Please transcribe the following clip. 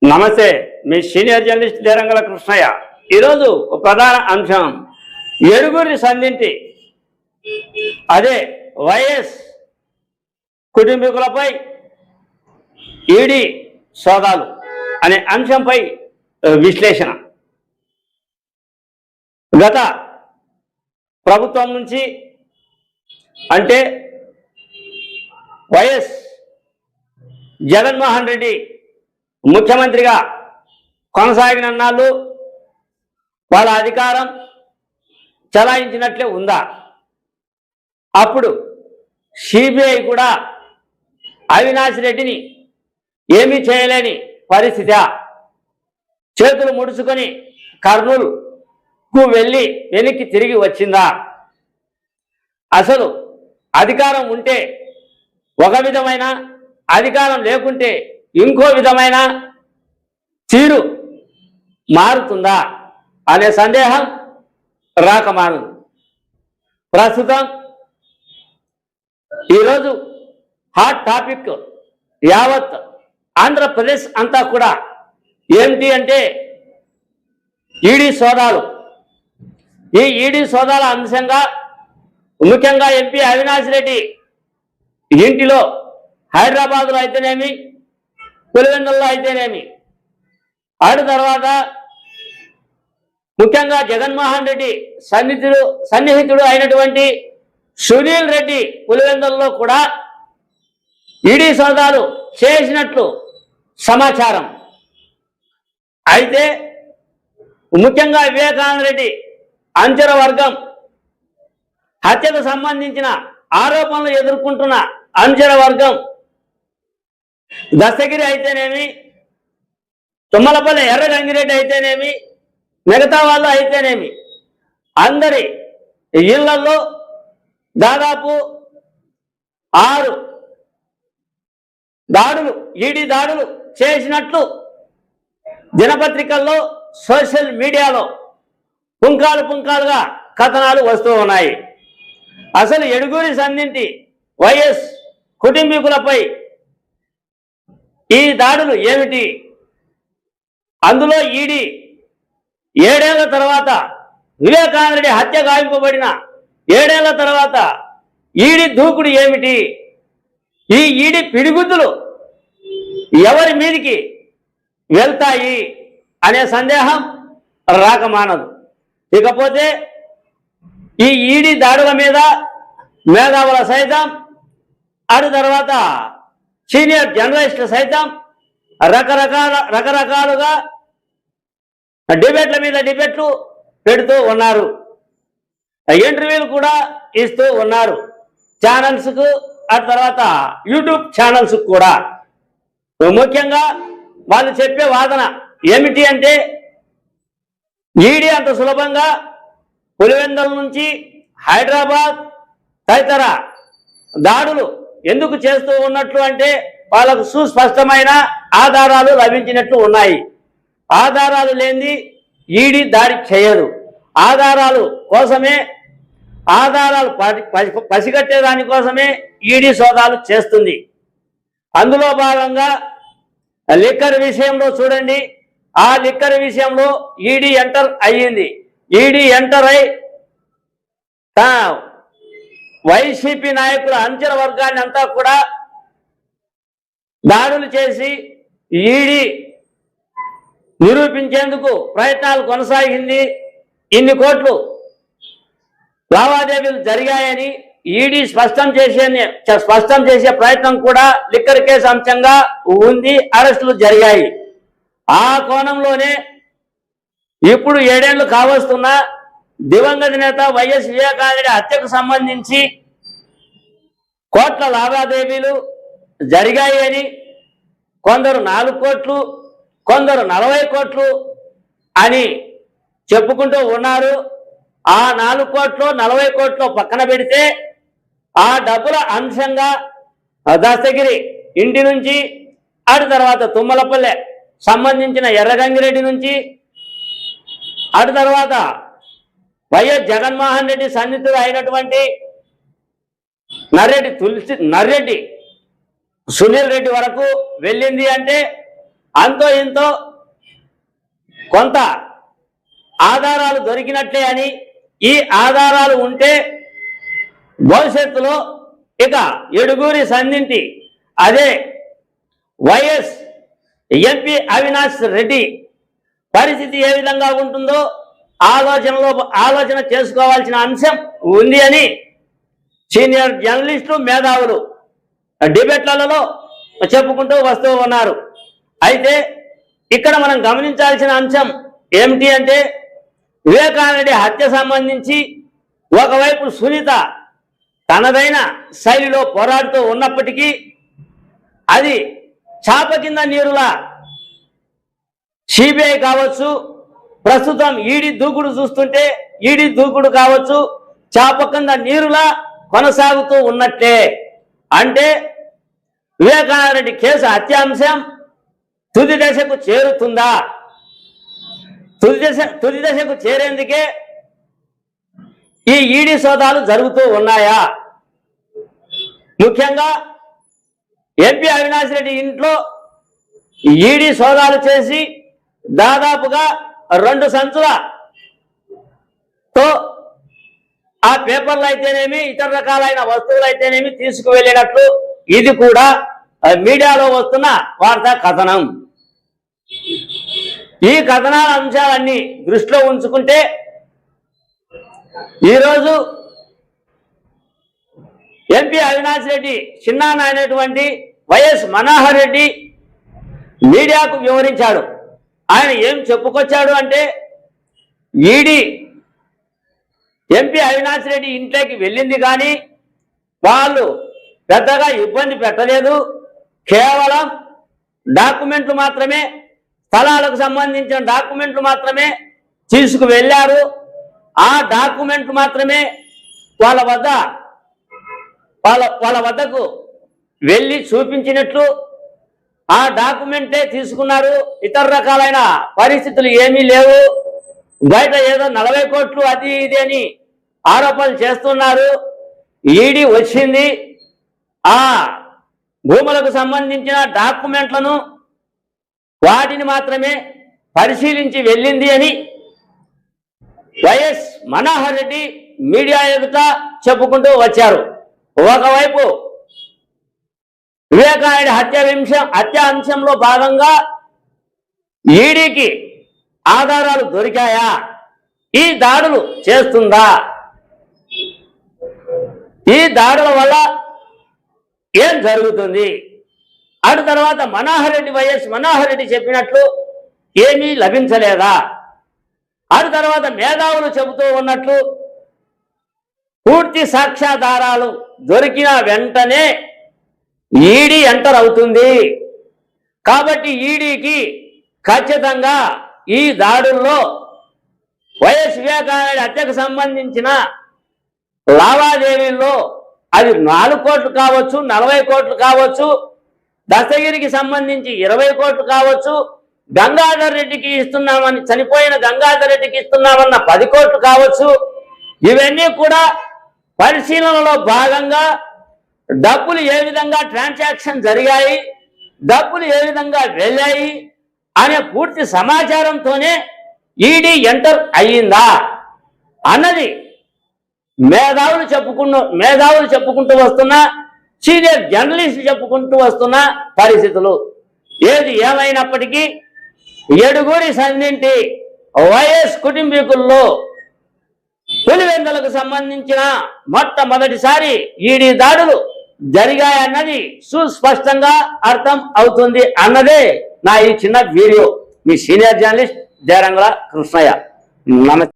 నమస్తే, మీ senior journalist దేరంగల Krishnaiah. ఈరోజు ప్రధాన అంశం ఎరుగురి సంధింటి, అదే వైఎస్ కుటుంబీకులపై ఈడీ సోదాలు అనే అంశంపై విశ్లేషణ. గత ప్రభుత్వం నుంచి అంటే వైఎస్ జగన్మోహన్ రెడ్డి ముఖ్యమంత్రిగా కొనసాగినన్నాళ్ళు వాళ్ళ అధికారం చలాయించినట్లే ఉందా? అప్పుడు సిబిఐ కూడా అవినాష్ రెడ్డిని ఏమీ చేయలేని పరిస్థితి. చేతులు ముడుచుకొని కర్నూలుకు వెళ్ళి వెనక్కి తిరిగి వచ్చిందా? అసలు అధికారం ఉంటే ఒక విధమైన, అధికారం లేకుంటే ఇంకో విధమైన తీరు మారుతుందా అనే సందేహం రాకమానదు. ప్రస్తుతం ఈరోజు హాట్ టాపిక్ యావత్ ఆంధ్రప్రదేశ్ అంతా కూడా ఏంటి అంటే ఈడీ సోదాలు. ఈ ఈడీ సోదాల అంశంగా ముఖ్యంగా ఎంపీ అవినాష్ రెడ్డి ఇంటిలో హైదరాబాద్లో అయితేనేమి, పులివెందుల్లో అయితేనేమి, ఆడి తర్వాత ముఖ్యంగా జగన్మోహన్ రెడ్డి సన్నిహితుడు అయినటువంటి సునీల్ రెడ్డి పులివెందుల్లో కూడా ఈడీ సోదాలు చేసినట్లు సమాచారం. అయితే ముఖ్యంగా వివేకానంద రెడ్డి అంచర వర్గం హత్యకు సంబంధించిన ఆరోపణలు ఎదుర్కొంటున్న అంచర వర్గం దస్తగిరి అయితేనేమి, తుమ్మలపల్లి ఎర్ర గంగిరెడ్డి అయితేనేమి, మిగతా వాళ్ళు అయితేనేమి, అందరి ఇళ్లలో దాదాపు 6 దాడులు, ఈడీ దాడులు చేసినట్లు దినపత్రికల్లో, సోషల్ మీడియాలో పుంకాలుగా కథనాలు వస్తూ ఉన్నాయి. అసలు ఎడుగురి సంధింటి వైఎస్ కుటుంబీకులపై ఈ దాడులు ఏమిటి? అందులో ఈడీ 7 ఏళ్ల తర్వాత, వివేకానంద రెడ్డి హత్య గావింపబడిన 7 ఏళ్ల తర్వాత ఈడీ దూకుడు ఏమిటి? ఈ ఈడీ పిడిగుద్దులు ఎవరి మీదికి వెళ్తాయి అనే సందేహం రాకమానదు. ఇకపోతే ఈ ఈడీ దాడుల మీద మేధావుల సైతం, అటు తర్వాత సీనియర్ జర్నలిస్టులు సైతం రకరకాలుగా డిబేట్ల మీద డిబేట్లు పెడుతూ ఉన్నారు. ఇంటర్వ్యూలు కూడా ఇస్తూ ఉన్నారు ఛానల్స్కు, ఆ తర్వాత యూట్యూబ్ ఛానల్స్ కూడా. ముఖ్యంగా వాళ్ళు చెప్పే వాదన ఏమిటి అంటే ఈడీ అంత సులభంగా పులివెందుల నుంచి హైదరాబాద్ తదితర దాడులు ఎందుకు చేస్తూ ఉన్నట్లు అంటే వాళ్ళకు సుస్పష్టమైన ఆధారాలు లభించినట్లు ఉన్నాయి. ఆధారాలు లేనిది ఈడీ దాడి చేయదు. ఆధారాలు కోసమే, ఆధారాలు పసిగట్టే దానికోసమే ఈడీ సోదాలు చేస్తుంది. అందులో భాగంగా లిక్కర్ విషయంలో చూడండి, ఆ లిక్కర్ విషయంలో ఈడీ ఎంటర్ అయ్యింది. ఈడీ ఎంటర్ అయి వైసీపీ నాయకుల అంచెల వర్గాన్ని అంతా కూడా దాడులు చేసి ఈడీ నిరూపించేందుకు ప్రయత్నాలు కొనసాగింది. ఇన్ని కోట్లు లావాదేవీలు జరిగాయని ఈడీ స్పష్టం చేసే ప్రయత్నం కూడా లిక్కర్ కేసు అంశంగా ఉంది. అరెస్టులు జరిగాయి. ఆ కోణంలోనే ఇప్పుడు 7 ఏళ్లు కావస్తున్న దివంగత నేత వైఎస్ వివేకానంద రెడ్డి హత్యకు సంబంధించి కోట్ల లావాదేవీలు జరిగాయి అని కొందరు 4 కోట్లు, కొందరు 40 కోట్లు అని చెప్పుకుంటూ ఉన్నారు. ఆ 4 కోట్లు 40 కోట్లు పక్కన పెడితే ఆ డబ్బుల అంశంగా దస్తగిరి ఇంటి నుంచి, అటు తర్వాత తుమ్మలపల్లె సంబంధించిన ఎర్రగంగిరెడ్డి నుంచి, అటు తర్వాత వైఎస్ జగన్మోహన్ రెడ్డి సన్నిహితుడు అయినటువంటి నర్రెడ్డి సునీల్ రెడ్డి వరకు వెళ్ళింది అంటే అంతో ఇంతో కొంత ఆధారాలు దొరికినట్లే అని, ఈ ఆధారాలు ఉంటే భవిష్యత్తులో ఇక ఏడుగురి సంధింటి అదే వైఎస్ ఎంపీ అవినాష్ రెడ్డి పరిస్థితి ఏ విధంగా ఉంటుందో ఆలోచన చేసుకోవాల్సిన అంశం ఉంది అని సీనియర్ జర్నలిస్టులు, మేధావులు డిబేట్లలో చెప్పుకుంటూ వస్తూ ఉన్నారు. అయితే ఇక్కడ మనం గమనించాల్సిన అంశం ఏమిటి అంటే, వివేకానంద హత్య సంబంధించి ఒకవైపు సునీత తనదైన శైలిలో పోరాడుతూ ఉన్నప్పటికీ అది చాప కింద నీరులా సిబిఐ కావచ్చు, ప్రస్తుతం ఈడీ దూకుడు చూస్తుంటే ఈడీ దూకుడు కావచ్చు, చాప కింద నీరులా కొనసాగుతూ ఉన్నట్లే. అంటే వివేకానంద రెడ్డి కేసు హత్యాంశం తుది దశకు చేరుతుందా? తుది దశకు చేరేందుకే ఈ ఈడీ సోదాలు జరుగుతూ ఉన్నాయా? ముఖ్యంగా ఎంపీ అవినాష్ రెడ్డి ఇంట్లో ఈడీ సోదాలు చేసి దాదాపుగా 2 సంచులతో ఆ పేపర్లు అయితేనేమి, ఇతర రకాలైన వస్తువులు అయితేనేమి తీసుకువెళ్ళినట్లు ఇది కూడా మీడియాలో వస్తున్న వార్తా కథనం. ఈ కథనాల అంశాలన్నీ దృష్టిలో ఉంచుకుంటే ఈరోజు ఎంపీ అవినాష్ రెడ్డి చిన్నాన్న అయినటువంటి వైఎస్ మనోహర్ రెడ్డి మీడియాకు వివరించాడు. ఆయన ఏం చెప్పుకొచ్చాడు అంటే, ఈడీ ఎంపీ అవినాష్ రెడ్డి ఇంట్లోకి వెళ్ళింది కానీ వాళ్ళు పెద్దగా ఇబ్బంది పెట్టలేదు, కేవలం డాక్యుమెంట్లు మాత్రమే, స్థలాలకు సంబంధించిన డాక్యుమెంట్లు మాత్రమే తీసుకువెళ్ళారు. ఆ డాక్యుమెంట్లు మాత్రమే వాళ్ళ వద్దకు వెళ్ళి చూపించినట్లు, ఆ డాక్యుమెంటే తీసుకున్నారు. ఇతర రకాలైన పరిస్థితులు ఏమీ లేవు. బయట ఏదో 40 కోట్లు అది ఇది అని ఆరోపణలు చేస్తున్నారు. ఈడీ వచ్చింది, ఆ భూములకు సంబంధించిన డాక్యుమెంట్లను వాటిని మాత్రమే పరిశీలించి వెళ్ళింది అని వైఎస్ మనోహర్ రెడ్డి మీడియా ఎదుట చెప్పుకుంటూ వచ్చారు. ఒకవైపు వివేకానంద హత్య అంశంలో భాగంగా ఈడీకి ఆధారాలు దొరికాయా? ఈ దాడులు చేస్తుందా? ఈ దాడుల వల్ల ఏం జరుగుతుంది? అటు తర్వాత వైఎస్ మనోహర్ రెడ్డి చెప్పినట్లు ఏమీ లభించలేదా? అటు తర్వాత మేధావులు చెబుతూ ఉన్నట్లు పూర్తి సాక్ష్యాధారాలు దొరికిన వెంటనే ఈడీ ఎంటర్ అవుతుంది. కాబట్టి ఈడీకి ఖచ్చితంగా ఈ దాడుల్లో వైఎస్ వివేకానంద హత్యకు సంబంధించిన లావాదేవీల్లో అది 4 కోట్లు కావచ్చు, 40 కోట్లు కావచ్చు, దస్తగిరికి సంబంధించి 20 కోట్లు కావచ్చు, గంగాధర్ రెడ్డికి ఇస్తున్నామని, చనిపోయిన గంగాధర్ రెడ్డికి ఇస్తున్నామన్న 10 కోట్లు కావచ్చు. ఇవన్నీ కూడా పరిశీలనలో భాగంగా డబ్బులు ఏ విధంగా ట్రాన్సాక్షన్ జరిగాయి, డబ్బులు ఏ విధంగా వెళ్ళాయి అనే పూర్తి సమాచారంతోనే ఈడీ ఎంటర్ అయ్యిందా అన్నది మేధావులు చెప్పుకుంటూ వస్తున్న, సీనియర్ జర్నలిస్టులు చెప్పుకుంటూ వస్తున్న పరిస్థితులు. ఏది ఏమైనప్పటికీ ఏడుగురి సంధింటి వైఎస్ కుటుంబీకుల్లో పులివెందులకు సంబంధించిన మొట్టమొదటిసారి ఈడీ దాడులు జరిగాయన్నది సుస్పష్టంగా అర్థం అవుతుంది అన్నదే నా ఈ చిన్న వీడియో. మీ సీనియర్ జర్నలిస్ట్ దేరంగుల కృష్ణయ్య. నమస్తే.